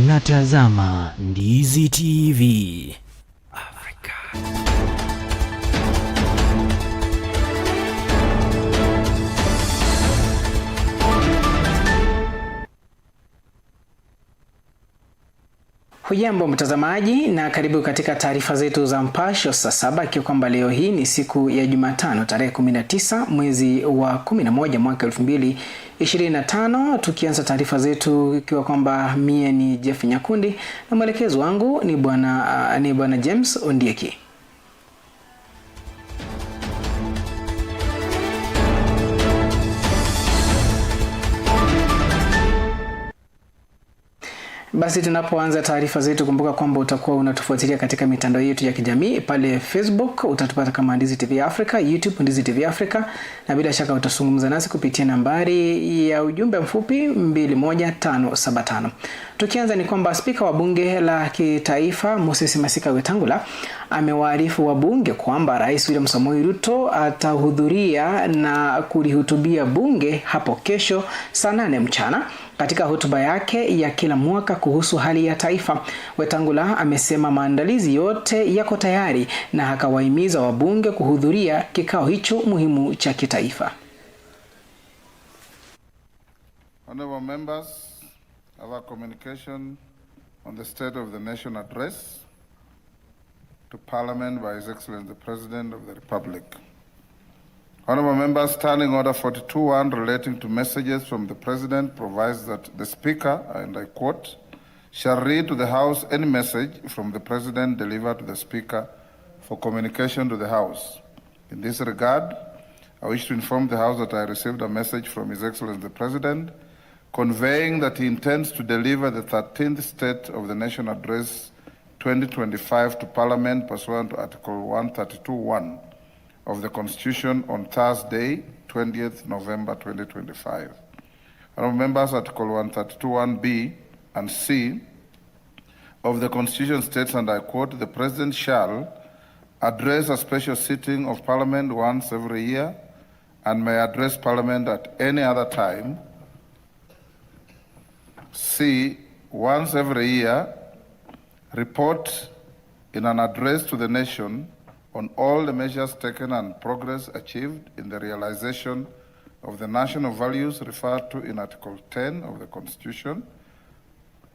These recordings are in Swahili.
Unatazama Ndizi TV Afrika. Hujambo mtazamaji na karibu katika taarifa zetu za Mpasho saa 7, ikiwa kwamba leo hii ni siku ya Jumatano tarehe 19 mwezi wa 11 mwaka 2025. Tukianza taarifa zetu ikiwa kwamba mie ni Jeff Nyakundi na mwelekezo wangu ni bwana James Ondieki. Basi tunapoanza taarifa zetu, kumbuka kwamba utakuwa unatufuatilia katika mitandao yetu ya kijamii. Pale Facebook utatupata kama Ndizi TV Africa, YouTube Ndizi TV Africa, na bila shaka utazungumza nasi kupitia nambari ya ujumbe mfupi 21575. Tukianza ni kwamba Spika wa Bunge la Kitaifa Moses Masika Wetangula amewaarifu wabunge kwamba Rais William Samoei Ruto atahudhuria na kulihutubia bunge hapo kesho saa 8 mchana. Katika hotuba yake ya kila mwaka kuhusu hali ya taifa, Wetangula amesema maandalizi yote yako tayari na akawahimiza wabunge kuhudhuria kikao hicho muhimu cha kitaifa. Honorable members, our communication on the State of the Nation address to Parliament by His Excellency the President of the Republic. Honorable members, Standing Order 42.1 relating to messages from the President provides that the Speaker, and I quote, shall read to the House any message from the President delivered to the Speaker for communication to the House. In this regard, I wish to inform the House that I received a message from His Excellency the President conveying that he intends to deliver the 13th State of the Nation Address 2025 to Parliament pursuant to Article 132.1 of the Constitution on Thursday, 20th November 2025. Honorable members, Article 132.1b and c of the Constitution states, and I quote, the President shall address a special sitting of Parliament once every year and may address Parliament at any other time. C, once every year, report in an address to the nation on all the measures taken and progress achieved in the realization of the national values referred to in Article 10 of the Constitution.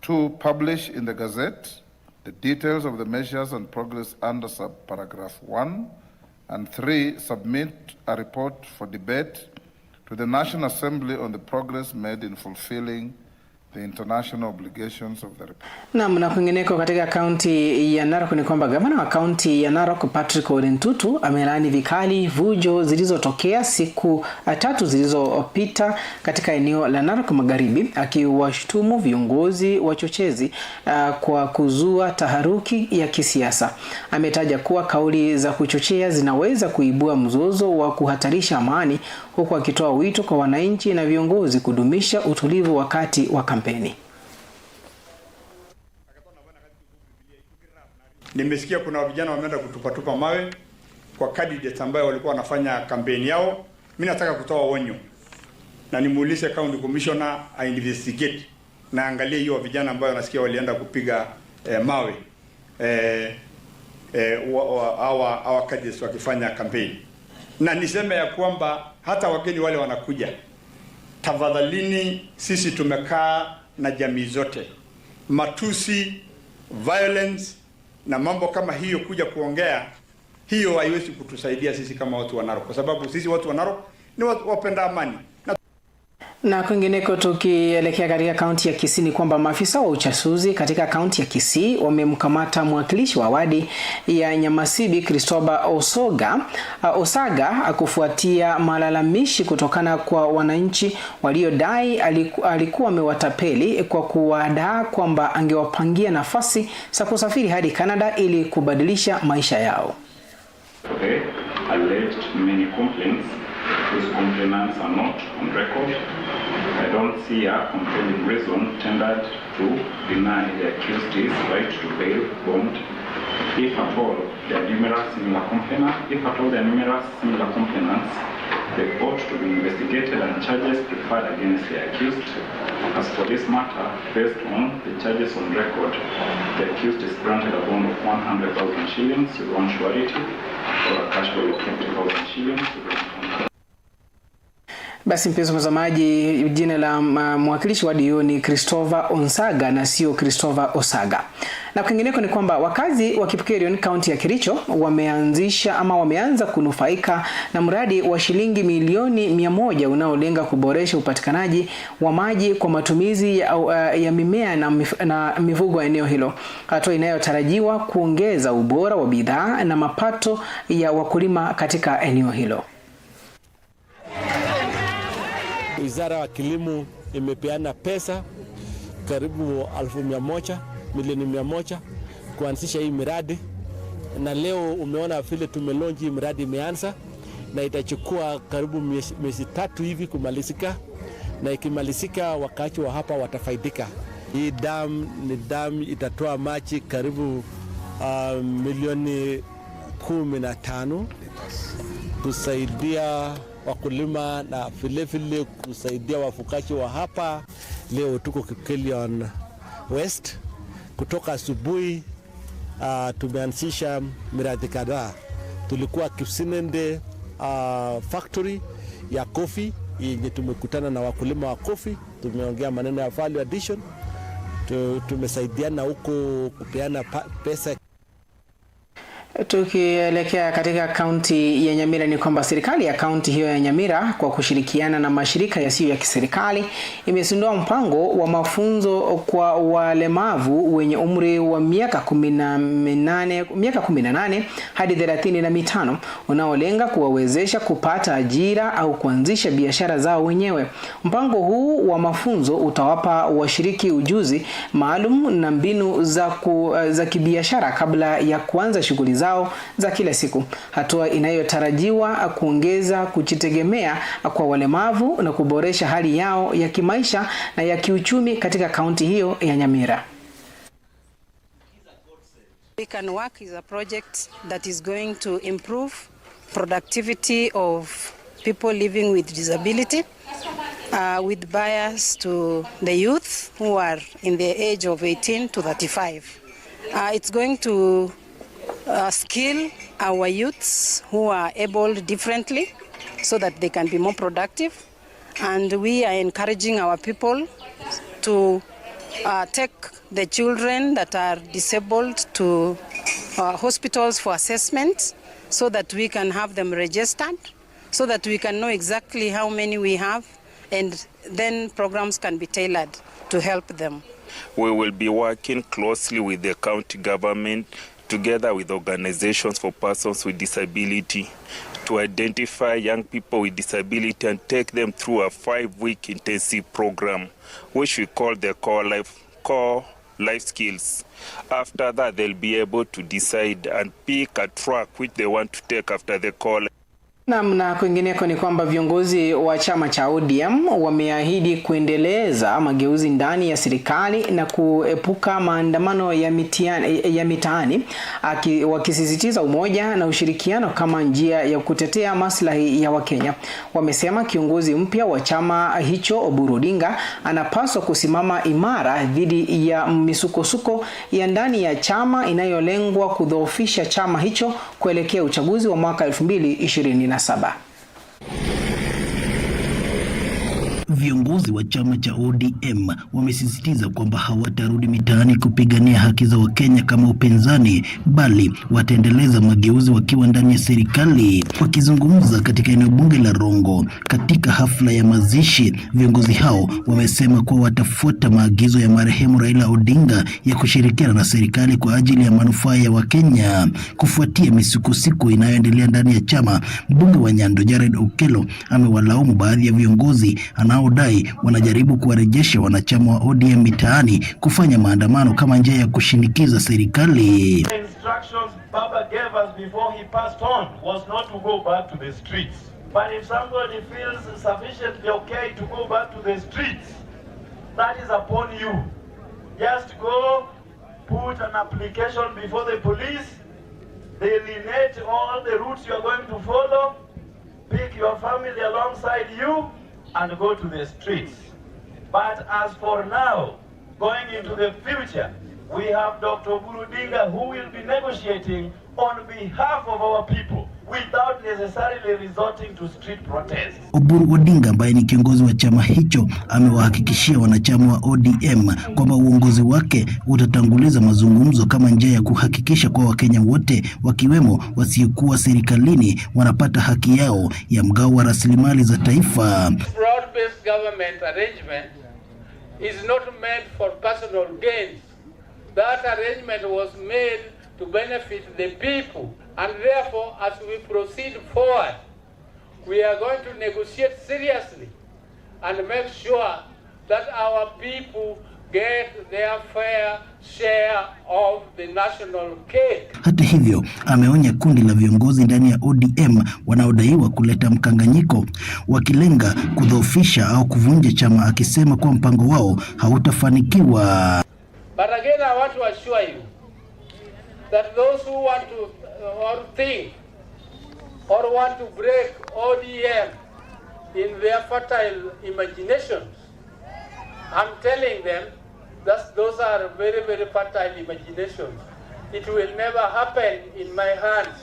2, publish in the Gazette the details of the measures and progress under subparagraph 1. And 3, submit a report for debate to the National Assembly on the progress made in fulfilling the international obligations of the Republic. Na kwingineko katika kaunti ya Narok ni kwamba gavana wa kaunti ya Narok Patrick Ole Ntutu amelaani vikali vujo zilizotokea siku 3 zilizopita katika eneo la Narok Magharibi, akiwashtumu viongozi wachochezi kwa kuzua taharuki ya kisiasa. Ametaja kuwa kauli za kuchochea zinaweza kuibua mzozo wa kuhatarisha amani, huku akitoa wito kwa wananchi na viongozi kudumisha utulivu wakati wa kampeni. Nimesikia kuna vijana wameenda kutupatupa mawe kwa candidates ambao walikuwa wanafanya kampeni yao. Mimi nataka kutoa onyo na nimuulize county commissioner a investigate na angalie hiyo vijana ambao wanasikia walienda kupiga mawe hawa candidates wakifanya kampeni. Na niseme ya kwamba hata wageni wale wanakuja, tafadhalini, sisi tumekaa na jamii zote. Matusi, violence na mambo kama hiyo kuja kuongea, hiyo haiwezi kutusaidia sisi kama watu wa Narok, kwa sababu sisi watu wa Narok ni watu wapenda amani. Na kwingineko tukielekea katika kaunti ya Kisii ni kwamba maafisa wa uchasuzi katika kaunti ya Kisii wamemkamata mwakilishi wa wadi ya Nyamasibi Christopher Osaga kufuatia malalamishi kutokana kwa wananchi waliodai alikuwa amewatapeli kwa kuwadaa kwamba angewapangia nafasi za kusafiri hadi Canada ili kubadilisha maisha yao. Okay, alleged many complaints. These complainants are not on record. I don't see a compelling reason tendered to deny the accused's right to bail bond. If at all, there are numerous similar complainants, They ought to be investigated and charges preferred against the accused. As for this matter, based on the charges on record, the accused is granted a bond of 100,000 shillings with one surety or a cash bail of 20,000 shillings with one. Basi mpenzi mtazamaji, jina la mwakilishi wa DO ni Christopher Onsaga na sio Christopher Osaga. Na kwingineko ni kwamba wakazi wa Kipkerion County ya Kericho wameanza kunufaika na mradi wa shilingi milioni 100 unaolenga kuboresha upatikanaji wa maji kwa matumizi ya mimea na mifugo eneo hilo. Hatua inayotarajiwa kuongeza ubora wa bidhaa na mapato ya wakulima katika eneo hilo. Wizara wa Kilimo imepeana pesa karibu 100,000 milioni 100 kuanzisha hii miradi, na leo umeona vile tumelonji miradi imeanza na itachukua karibu miezi 3 hivi kumalizika, na ikimalizika wakaaji wa hapa watafaidika. Hii dam itatoa maji karibu milioni 15 kusaidia wakulima na vile kusaidia wafugaji wa hapa. Leo tuko Kipkelion West, kutoka asubuhi tumeanzisha miradi kadhaa. Tulikuwa Kipsinende factory ya coffee yenye tumekutana na wakulima wa coffee, tumeongea maneno ya value addition, tumesaidiana huko kupeana pesa. Tukielekea katika kaunti ya Nyamira ni kwamba serikali ya kaunti hiyo ya Nyamira kwa kushirikiana na mashirika yasiyo ya kiserikali imezindua mpango wa mafunzo kwa walemavu wenye umri wa miaka 18 hadi 35 unaolenga kuwawezesha kupata ajira au kuanzisha biashara zao wenyewe. Mpango huu wa mafunzo utawapa washiriki ujuzi maalum na mbinu za kibiashara kabla ya kuanza shughuli zao za kila siku, hatua inayotarajiwa kuongeza kujitegemea kwa walemavu na kuboresha hali yao ya kimaisha na ya kiuchumi katika kaunti hiyo ya Nyamira. We Can Work is a project that is going to improve productivity of people living with disability, with bias to the youth who are in the age of 18 to 35. It's going to skill our youths who are able differently so that they can be more productive, and we are encouraging our people to take the children that are disabled to hospitals for assessment so that we can have them registered, so that we can know exactly how many we have, and then programs can be tailored to help them. We will be working closely with the county government together with organizations for persons with disability to identify young people with disability and take them through a 5-week intensive program, which we call the core life skills. After that, they'll be able to decide and pick a track which they want to take after the core. Na kwingineko ni kwamba viongozi wa chama cha ODM wameahidi kuendeleza mageuzi ndani ya serikali na kuepuka maandamano ya mitaani, wakisisitiza umoja na ushirikiano kama njia ya kutetea maslahi ya Wakenya. Wamesema kiongozi mpya wa chama hicho Oburu Odinga anapaswa kusimama imara dhidi ya misukosuko ya ndani ya chama inayolengwa kudhoofisha chama hicho kuelekea uchaguzi wa mwaka 2027. Viongozi wa chama cha ODM wamesisitiza kwamba hawatarudi mitaani kupigania haki za Wakenya kama upinzani, bali wataendeleza mageuzi wakiwa ndani ya serikali. Wakizungumza katika eneo bunge la Rongo katika hafla ya mazishi, viongozi hao wamesema kuwa watafuata maagizo ya marehemu Raila Odinga ya kushirikiana na serikali kwa ajili ya manufaa ya Wakenya. Kufuatia misukosuko inayoendelea ndani ya chama, mbunge wa Nyando Jared Okello amewalaumu baadhi ya viongozi anaodai wanajaribu kuwarejesha wanachama wa ODM mitaani kufanya maandamano kama njia ya kushinikiza serikali. The instructions Baba gave us before he passed on was not to go back to the streets. But if somebody feels sufficiently okay to go back to the streets, that is upon you. Just go put an application before the police. They delineate all the routes you are going to follow. pick your family alongside you and go to the streets. But as for now, going into the future, we have Dr. Oburu Odinga who will be negotiating on behalf of our people without necessarily resorting to street protests. Oburu Odinga ambaye ni kiongozi wa chama hicho amewahakikishia wanachama wa ODM kwamba uongozi wake utatanguliza mazungumzo kama njia ya kuhakikisha kwa Wakenya wote wakiwemo wasiokuwa serikalini wanapata haki yao ya mgao wa rasilimali za taifa. Broad-based government arrangement is not made for personal gains. That arrangement was made to benefit the people, and therefore as we proceed forward, we are going to negotiate seriously and make sure that our people get their fair share of the national cake. Hata hivyo, ameonya kundi la viongozi ndani ya ODM wanaodaiwa kuleta mkanganyiko wakilenga kudhoofisha au kuvunja chama, akisema kwa mpango wao hautafanikiwa. But again, I want to assure you that those who want to or think or want to break ODM in their fertile imaginations, I'm telling them that those are very, very fertile imaginations. It will never happen in my hands.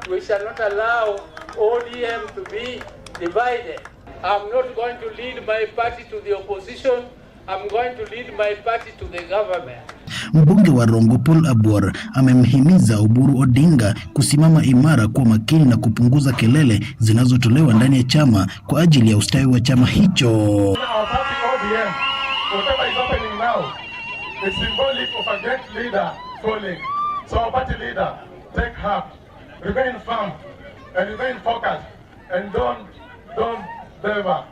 We shall not allow ODM to be divided. I'm not going to lead my party to the opposition. I'm going to lead my party to the government. Mbunge wa Rongo Paul Abor amemhimiza Oburu Odinga kusimama imara kwa makini na kupunguza kelele zinazotolewa ndani ya chama kwa ajili ya ustawi wa chama hicho. Whatever is happening now, it's symbolic of a great leader falling. So our party leader, take heart, remain firm and remain focused, and don't ever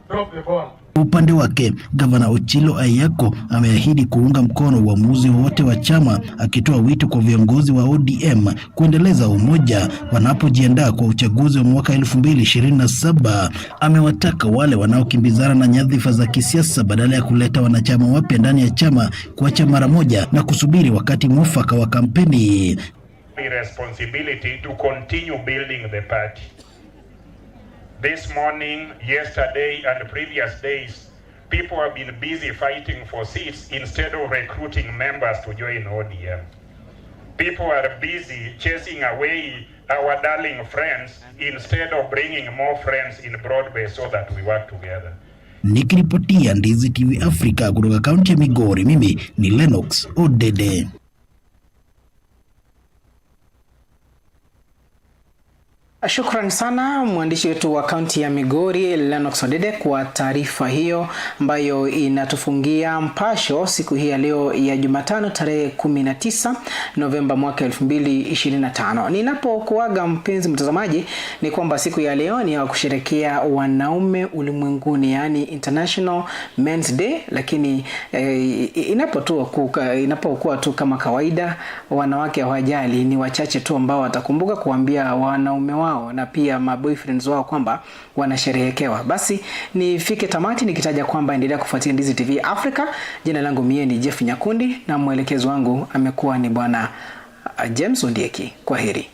drop the ball. Upande wake, Gavana Ochilo Ayako ameahidi kuunga mkono uamuzi wote wa chama, akitoa wito kwa viongozi wa ODM kuendeleza umoja wanapojiandaa kwa uchaguzi wa mwaka 2027. Amewataka wale wanaokimbizana na nyadhifa za kisiasa badala ya kuleta wanachama wapya ndani ya chama kuacha mara moja na kusubiri wakati mwafaka wa kampeni. Responsibility to continue building the party. This morning, yesterday, and previous days, people have been busy fighting for seats instead of recruiting members to join ODM. People are busy chasing away our darling friends instead of bringing more friends in Broadway so that we work together. Nikiripotia Ndizi TV Africa kutoka kaunti ya Migori, mimi ni Lennox Odede. Shukran sana mwandishi wetu wa kaunti ya Migori Lennox Odede kwa taarifa hiyo ambayo inatufungia mpasho siku hii ya leo ya Jumatano tarehe 19 Novemba mwaka 2025. Ninapokuaga mpenzi mtazamaji ni kwamba siku ya leo ni ya kusherehekea wanaume ulimwenguni, yani International Men's Day, lakini inapokuwa tu kama kawaida wanawake hawajali, ni wachache tu ambao watakumbuka kuambia wanaume wao na pia maboyfriends wao kwamba wanasherehekewa. Basi nifike tamati nikitaja kwamba endelea kufuatilia Ndizi TV Africa. Jina langu mie ni Jeff Nyakundi na mwelekezo wangu amekuwa ni bwana James Ondieki. Kwaheri.